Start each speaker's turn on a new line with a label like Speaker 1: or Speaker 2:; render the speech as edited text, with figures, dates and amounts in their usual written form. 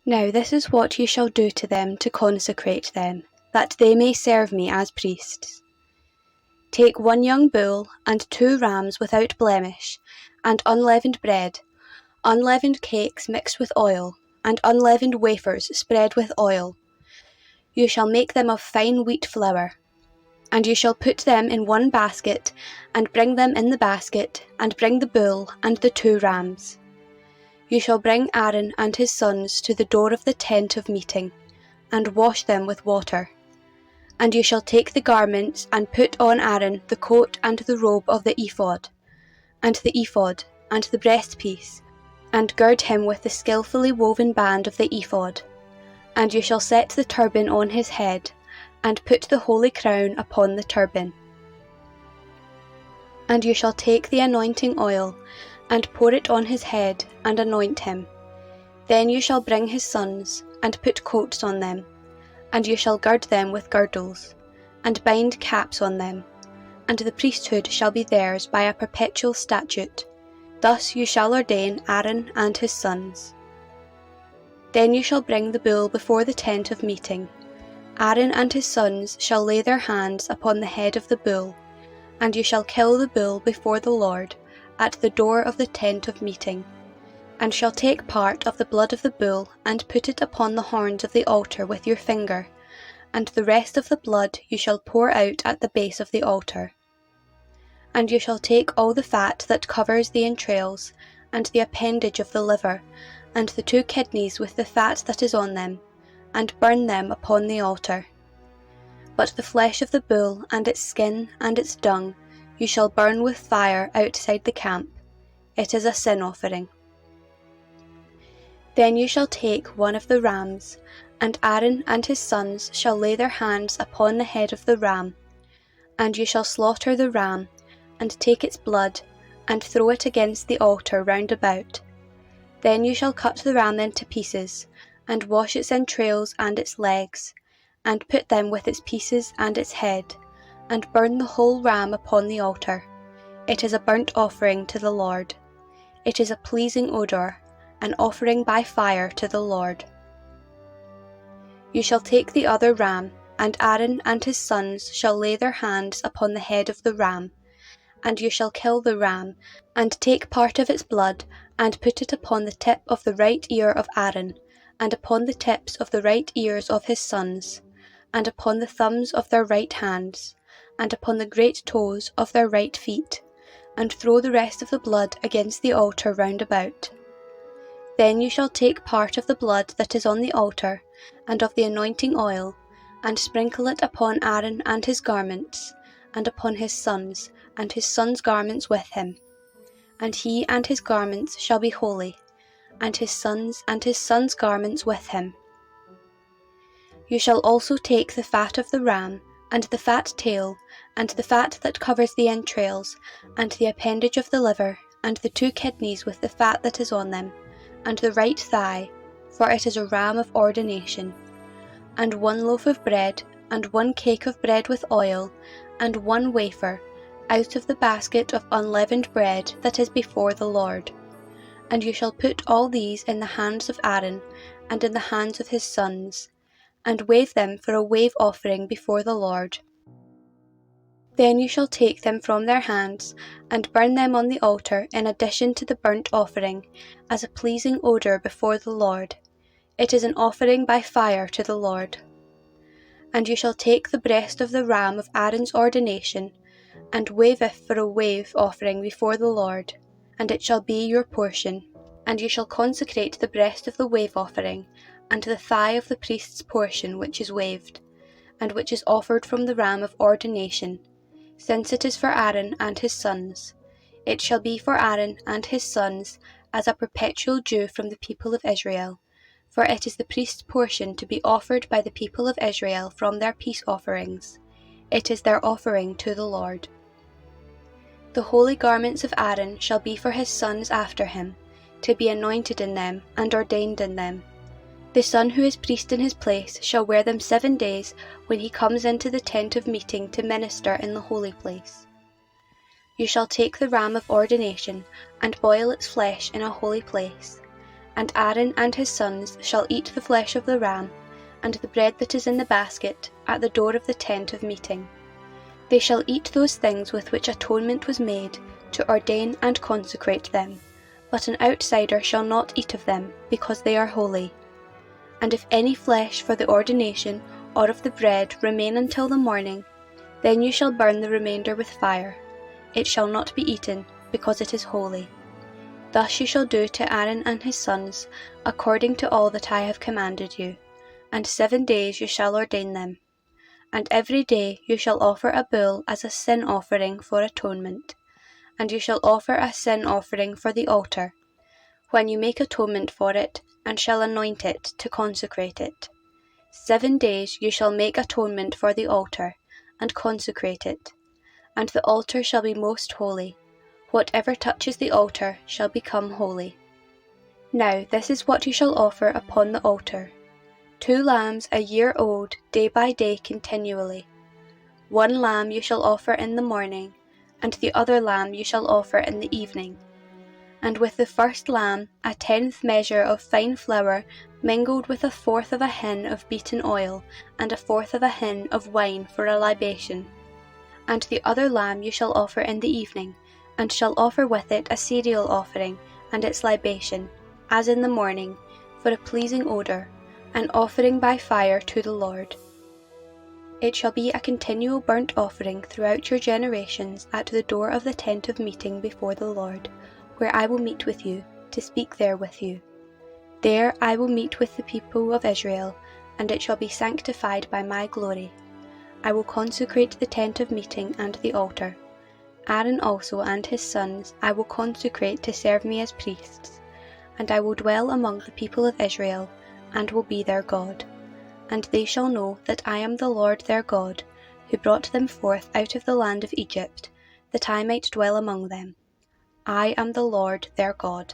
Speaker 1: Now this is what you shall do to them to consecrate them, that they may serve me as priests. Take 1 young bull and 2 rams without blemish, and unleavened bread, unleavened cakes mixed with oil, and unleavened wafers spread with oil. You shall make them of fine wheat flour. And you shall put them in 1 basket, and bring them in the basket, and bring the bull and the 2 rams. You shall bring Aaron and his sons to the door of the tent of meeting, and wash them with water. And you shall take the garments, and put on Aaron the coat and the robe of the ephod, and the breastpiece, and gird him with the skilfully woven band of the ephod. And you shall set the turban on his head, and put the holy crown upon the turban. And you shall take the anointing oil, and pour it on his head, and anoint him. Then you shall bring his sons, and put coats on them, and you shall gird them with girdles, and bind caps on them, and the priesthood shall be theirs by a perpetual statute. Thus you shall ordain Aaron and his sons. Then you shall bring the bull before the tent of meeting. Aaron and his sons shall lay their hands upon the head of the bull, and you shall kill the bull before the Lord at the door of the tent of meeting, and shall take part of the blood of the bull and put it upon the horns of the altar with your finger, and the rest of the blood you shall pour out at the base of the altar. And you shall take all the fat that covers the entrails, and the appendage of the liver, and the 2 kidneys with the fat that is on them, and burn them upon the altar. But the flesh of the bull, and its skin, and its dung, you shall burn with fire outside the camp. It is a sin offering. Then you shall take 1 of the rams, and Aaron and his sons shall lay their hands upon the head of the ram, and you shall slaughter the ram, and take its blood, and throw it against the altar round about. Then you shall cut the ram into pieces, and wash its entrails and its legs, and put them with its pieces and its head, and burn the whole ram upon the altar. It is a burnt offering to the Lord. It is a pleasing odour, an offering by fire to the Lord. You shall take the other ram, and Aaron and his sons shall lay their hands upon the head of the ram, and you shall kill the ram, and take part of its blood, and put it upon the tip of the right ear of Aaron, and upon the tips of the right ears of his sons, and upon the thumbs of their right hands, and upon the great toes of their right feet, and throw the rest of the blood against the altar round about. Then you shall take part of the blood that is on the altar, and of the anointing oil, and sprinkle it upon Aaron and his garments, and upon his sons, and his sons' garments with him. And he and his garments shall be holy, and his sons' garments with him. You shall also take the fat of the ram, and the fat tail, and the fat that covers the entrails, and the appendage of the liver, and the 2 kidneys with the fat that is on them, and the right thigh, for it is a ram of ordination, and 1 loaf of bread, and 1 cake of bread with oil, and 1 wafer, out of the basket of unleavened bread that is before the Lord. And you shall put all these in the hands of Aaron, and in the hands of his sons, and wave them for a wave offering before the Lord. Then you shall take them from their hands, and burn them on the altar in addition to the burnt offering, as a pleasing odour before the Lord. It is an offering by fire to the Lord. And you shall take the breast of the ram of Aaron's ordination, and wave it for a wave offering before the Lord, and it shall be your portion. And you shall consecrate the breast of the wave offering, and the thigh of the priest's portion which is waved, and which is offered from the ram of ordination, since it is for Aaron and his sons. It shall be for Aaron and his sons as a perpetual due from the people of Israel, for it is the priest's portion to be offered by the people of Israel from their peace offerings. It is their offering to the Lord. The holy garments of Aaron shall be for his sons after him, to be anointed in them and ordained in them. The son who is priest in his place shall wear them 7 days when he comes into the tent of meeting to minister in the holy place. You shall take the ram of ordination and boil its flesh in a holy place, And Aaron and his sons shall eat the flesh of the ram, and the bread that is in the basket, at the door of the tent of meeting. They shall eat those things with which atonement was made, to ordain and consecrate them, but an outsider shall not eat of them, because they are holy. And if any flesh for the ordination or of the bread remain until the morning, then you shall burn the remainder with fire. It shall not be eaten, because it is holy. Thus you shall do to Aaron and his sons, according to all that I have commanded you, and 7 days you shall ordain them. And every day you shall offer a bull as a sin offering for atonement, and you shall offer a sin offering for the altar, when you make atonement for it, and shall anoint it to consecrate it. 7 days you shall make atonement for the altar, and consecrate it, and the altar shall be most holy. Whatever touches the altar shall become holy. Now this is what you shall offer upon the altar: 2 lambs a year old, day by day continually. 1 lamb you shall offer in the morning, and the other lamb you shall offer in the evening. And with the first lamb 1/10 measure of fine flour mingled with 1/4 of a hin of beaten oil, and 1/4 of a hin of wine for a libation. And the other lamb you shall offer in the evening, and shall offer with it a cereal offering and its libation, as in the morning, for a pleasing odour, an offering by fire to the Lord. It shall be a continual burnt offering throughout your generations at the door of the tent of meeting before the Lord, where I will meet with you, to speak there with you. There I will meet with the people of Israel, and it shall be sanctified by my glory. I will consecrate the tent of meeting and the altar. Aaron also and his sons I will consecrate to serve me as priests, and I will dwell among the people of Israel, and will be their God. And they shall know that I am the Lord their God, who brought them forth out of the land of Egypt, that I might dwell among them. I am the Lord their God.